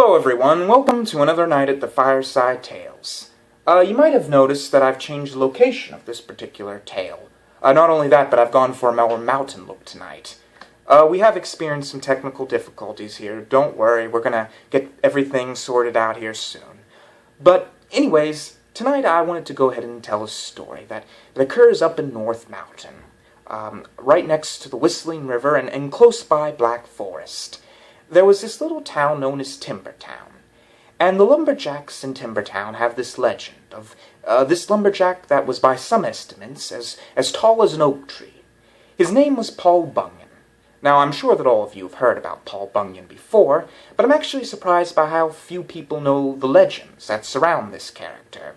Hello everyone, welcome to another night at the Fireside Tales. You might have noticed that I've changed the location of this particular tale. Not only that, but I've gone for a more mountain look tonight. We have experienced some technical difficulties here. Don't worry, we're gonna get everything sorted out here soon. But anyways, tonight I wanted to go ahead and tell a story that occurs up in North Mountain, right next to the Whistling River and close by Black Forest. There was this little town known as Timbertown, and the lumberjacks in Timbertown have this legend of this lumberjack that was by some estimates as tall as an oak tree. His name was Paul Bunyan. Now, I'm sure that all of you have heard about Paul Bunyan before, but I'm actually surprised by how few people know the legends that surround this character.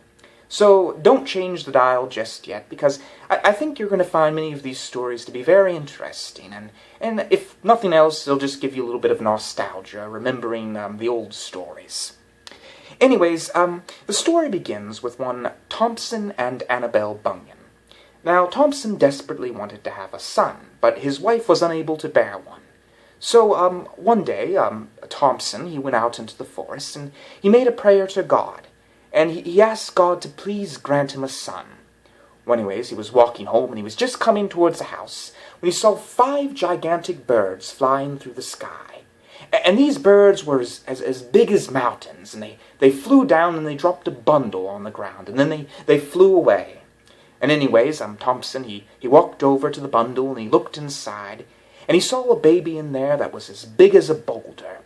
So, don't change the dial just yet, because I think you're going to find many of these stories to be very interesting, and if nothing else, they'll just give you a little bit of nostalgia, remembering the old stories. Anyways, the story begins with one Thompson and Annabelle Bunyan. Now, Thompson desperately wanted to have a son, but his wife was unable to bear one. So, one day, Thompson, he went out into the forest, and he made a prayer to God. And he asked God to please grant him a son. Well, anyways, he was walking home, and he was just coming towards the house when he saw 5 gigantic birds flying through the sky. And these birds were as big as mountains, and they flew down and they dropped a bundle on the ground, and then they flew away. And anyways, Thompson, he walked over to the bundle, and he looked inside, and he saw a baby in there that was as big as a boulder.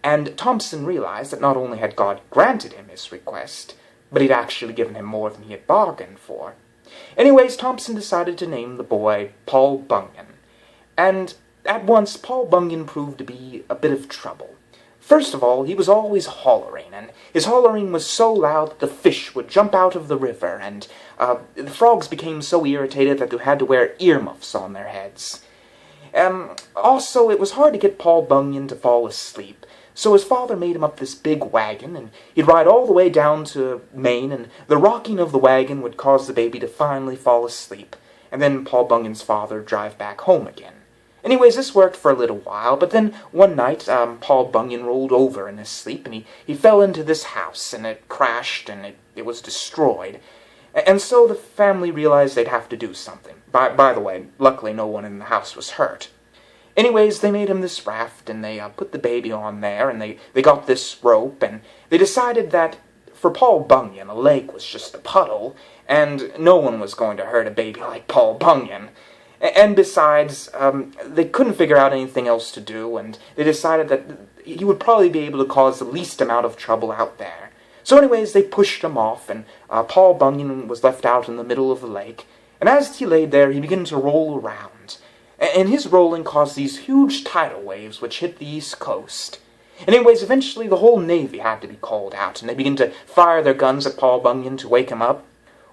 And Thompson realized that not only had God granted him his request, but he'd actually given him more than he had bargained for. Anyways, Thompson decided to name the boy Paul Bunyan. And at once, Paul Bunyan proved to be a bit of trouble. First of all, he was always hollering, and his hollering was so loud that the fish would jump out of the river, and the frogs became so irritated that they had to wear earmuffs on their heads. Also, it was hard to get Paul Bunyan to fall asleep. So his father made him up this big wagon, and he'd ride all the way down to Maine, and the rocking of the wagon would cause the baby to finally fall asleep, and then Paul Bunyan's father drive back home again. Anyways, this worked for a little while, but then one night, Paul Bunyan rolled over in his sleep, and he fell into this house, and it crashed, and it was destroyed. And so the family realized they'd have to do something. By the way, luckily no one in the house was hurt. Anyways, they made him this raft, and they put the baby on there, and they got this rope, and they decided that for Paul Bunyan, a lake was just a puddle, and no one was going to hurt a baby like Paul Bunyan. And besides, they couldn't figure out anything else to do, and they decided that he would probably be able to cause the least amount of trouble out there. So anyways, they pushed him off, and Paul Bunyan was left out in the middle of the lake, and as he laid there, he began to roll around. And his rolling caused these huge tidal waves which hit the East Coast. Anyways, eventually the whole Navy had to be called out, and they began to fire their guns at Paul Bunyan to wake him up.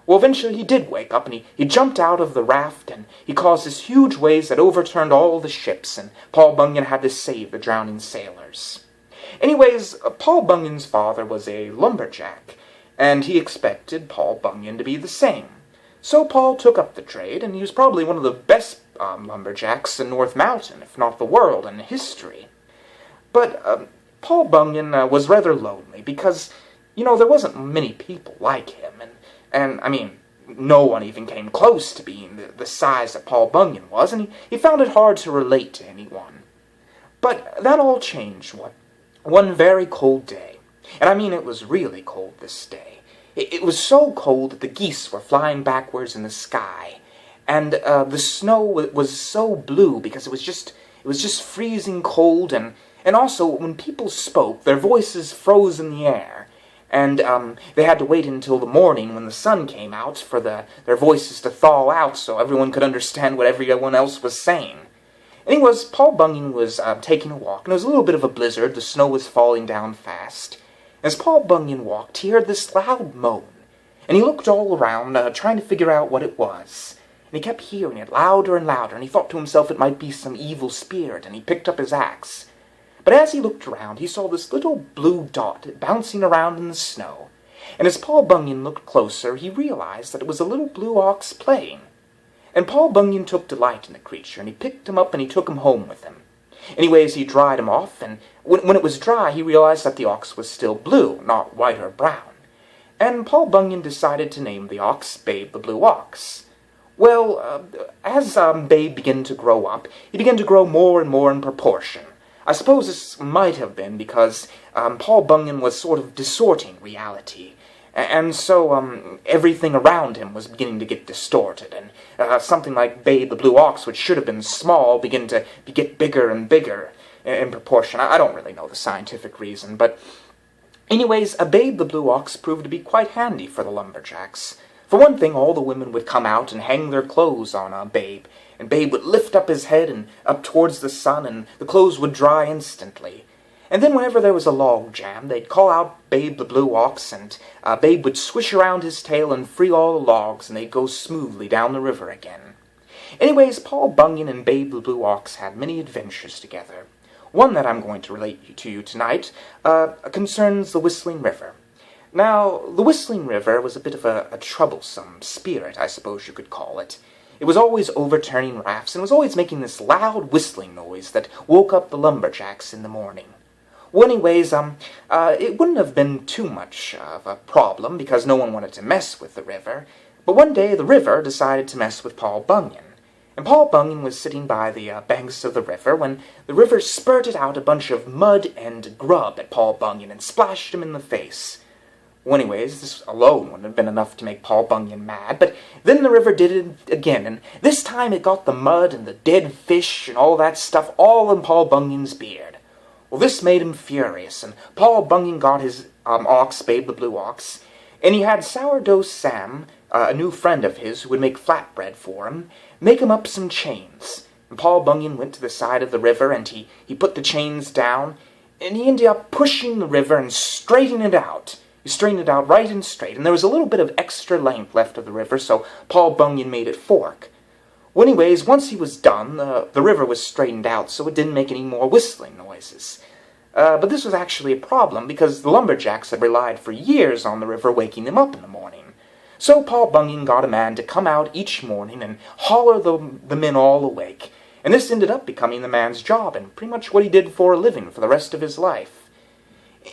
Well, eventually he did wake up, and he jumped out of the raft, and he caused this huge waves that overturned all the ships, and Paul Bunyan had to save the drowning sailors. Anyways, Paul Bunyan's father was a lumberjack, and he expected Paul Bunyan to be the same. So Paul took up the trade, and he was probably one of the best lumberjacks in North Mountain, if not the world, in history. But Paul Bunyan was rather lonely, because, there wasn't many people like him, and I mean, no one even came close to being the size that Paul Bunyan was, and he found it hard to relate to anyone. But that all changed one very cold day, and I mean it was really cold this day. It was so cold that the geese were flying backwards in the sky, and the snow was so blue because it was just freezing cold, and also when people spoke, their voices froze in the air, and they had to wait until the morning when the sun came out for their voices to thaw out so everyone could understand what everyone else was saying. Anyways, Paul Bunyan was taking a walk, and it was a little bit of a blizzard. The snow was falling down fast. As Paul Bunyan walked, he heard this loud moan, and he looked all around, trying to figure out what it was. And he kept hearing it louder and louder, and he thought to himself it might be some evil spirit, and he picked up his axe. But as he looked around, he saw this little blue dot bouncing around in the snow, and as Paul Bunyan looked closer, he realized that it was a little blue ox playing. And Paul Bunyan took delight in the creature, and he picked him up and he took him home with him. Anyways, he dried him off, and when it was dry, he realized that the ox was still blue, not white or brown. And Paul Bunyan decided to name the ox Babe the Blue Ox. Well, as Babe began to grow up, he began to grow more and more in proportion. I suppose this might have been because Paul Bunyan was sort of distorting reality. And so everything around him was beginning to get distorted, and something like Babe the Blue Ox, which should have been small, began to get bigger and bigger in proportion. I don't really know the scientific reason, but anyways, a Babe the Blue Ox proved to be quite handy for the lumberjacks. For one thing, all the women would come out and hang their clothes on Babe, and Babe would lift up his head and up towards the sun, and the clothes would dry instantly. And then whenever there was a log jam, they'd call out Babe the Blue Ox, and Babe would swish around his tail and free all the logs, and they'd go smoothly down the river again. Anyways, Paul Bunyan and Babe the Blue Ox had many adventures together. One that I'm going to relate to you tonight concerns the Whistling River. Now, the Whistling River was a bit of a troublesome spirit, I suppose you could call it. It was always overturning rafts, and was always making this loud whistling noise that woke up the lumberjacks in the morning. Well, anyways, it wouldn't have been too much of a problem, because no one wanted to mess with the river. But one day the river decided to mess with Paul Bunyan. And Paul Bunyan was sitting by the banks of the river when the river spurted out a bunch of mud and grub at Paul Bunyan and splashed him in the face. Well, anyways, this alone wouldn't have been enough to make Paul Bunyan mad, but then the river did it again, and this time it got the mud and the dead fish and all that stuff all in Paul Bunyan's beard. Well, this made him furious, and Paul Bunyan got his ox, Babe the Blue Ox, and he had Sourdough Sam, a new friend of his who would make flatbread for him, make him up some chains. And Paul Bunyan went to the side of the river, and he put the chains down, and he ended up pushing the river and straightening it out. He straightened it out right and straight, and there was a little bit of extra length left of the river, so Paul Bunyan made it fork. Well, anyways, once he was done, the river was straightened out, so it didn't make any more whistling noises. But this was actually a problem, because the lumberjacks had relied for years on the river waking them up in the morning. So Paul Bunyan got a man to come out each morning and holler the men all awake, and this ended up becoming the man's job, and pretty much what he did for a living for the rest of his life.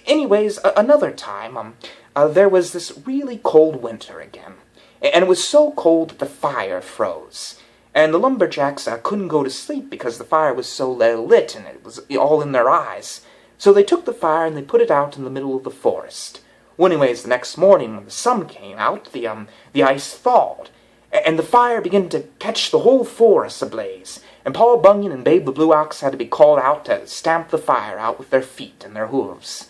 Anyways, another time, there was this really cold winter again, and it was so cold that the fire froze. And the lumberjacks couldn't go to sleep because the fire was so lit and it was all in their eyes. So they took the fire and they put it out in the middle of the forest. Well, anyways, the next morning when the sun came out, the ice thawed, and the fire began to catch the whole forest ablaze. And Paul Bunyan and Babe the Blue Ox had to be called out to stamp the fire out with their feet and their hooves.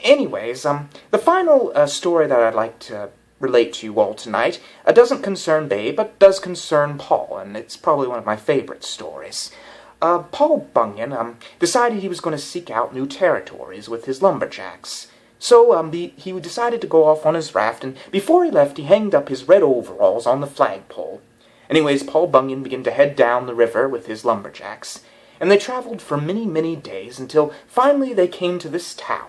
Anyways, the final story that I'd like to relate to you all tonight doesn't concern Babe, but does concern Paul, and it's probably one of my favorite stories. Paul Bunyan decided he was going to seek out new territories with his lumberjacks. So he decided to go off on his raft, and before he left, he hanged up his red overalls on the flagpole. Anyways, Paul Bunyan began to head down the river with his lumberjacks, and they traveled for many, many days until finally they came to this town.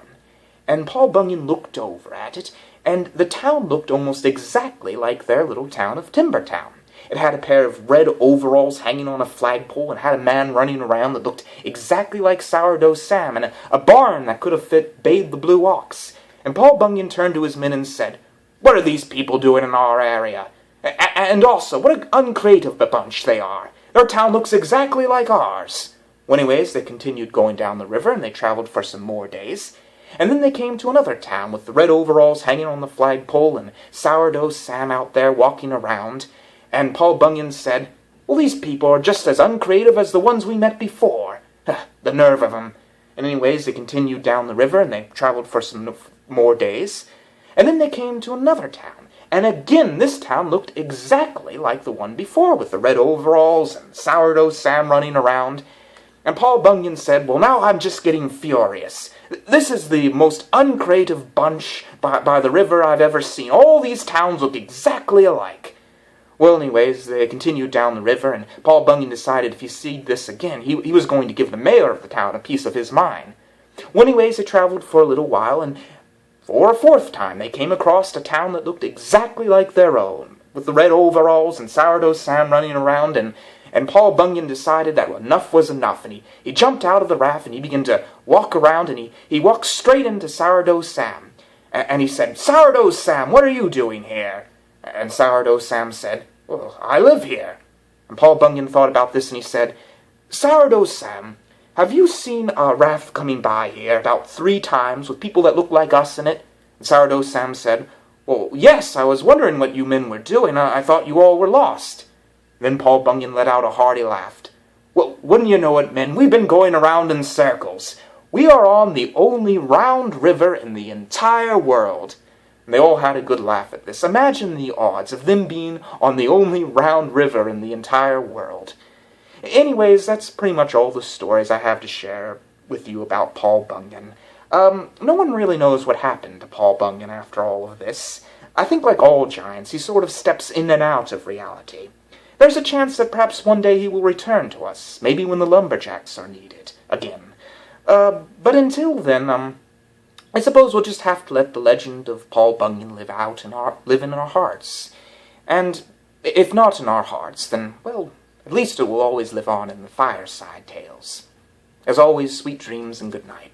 And Paul Bunyan looked over at it, and the town looked almost exactly like their little town of Timbertown. It had a pair of red overalls hanging on a flagpole, and had a man running around that looked exactly like Sourdough Sam, and a barn that could have fit Babe the Blue Ox. And Paul Bunyan turned to his men and said, "What are these people doing in our area? And also, what an uncreative bunch they are. Their town looks exactly like ours." Well, anyways, they continued going down the river, and they traveled for some more days. And then they came to another town with the red overalls hanging on the flagpole and Sourdough Sam out there walking around. And Paul Bunyan said, "Well, these people are just as uncreative as the ones we met before. The nerve of 'em." And anyways, they continued down the river, and they traveled for some more days. And then they came to another town. And again, this town looked exactly like the one before, with the red overalls and Sourdough Sam running around. And Paul Bunyan said, "Well, now I'm just getting furious. This is the most uncreative bunch by the river I've ever seen. All these towns look exactly alike." Well, anyways, they continued down the river, and Paul Bunyan decided if he seed this again, he was going to give the mayor of the town a piece of his mind. Well, anyways, they traveled for a little while, and for a fourth time they came across a town that looked exactly like their own, with the red overalls and Sourdough Sam running around, and and Paul Bunyan decided that enough was enough, and he jumped out of the raft, and he began to walk around, and he walked straight into Sourdough Sam. And he said, "Sourdough Sam, what are you doing here?" And Sourdough Sam said, "Well, I live here." And Paul Bunyan thought about this, and he said, "Sourdough Sam, have you seen a raft coming by here about 3 times with people that look like us in it?" And Sourdough Sam said, "Well, yes, I was wondering what you men were doing. I thought you all were lost." Then Paul Bunyan let out a hearty laugh. "Well, wouldn't you know it, men, we've been going around in circles. We are on the only round river in the entire world." And they all had a good laugh at this. Imagine the odds of them being on the only round river in the entire world. Anyways, that's pretty much all the stories I have to share with you about Paul Bunyan. No one really knows what happened to Paul Bunyan after all of this. I think like all giants, he sort of steps in and out of reality. There's a chance that perhaps one day he will return to us, maybe when the lumberjacks are needed again. But until then, I suppose we'll just have to let the legend of Paul Bunyan live in our hearts. And if not in our hearts, then, well, at least it will always live on in the Fireside Tales. As always, sweet dreams and good night.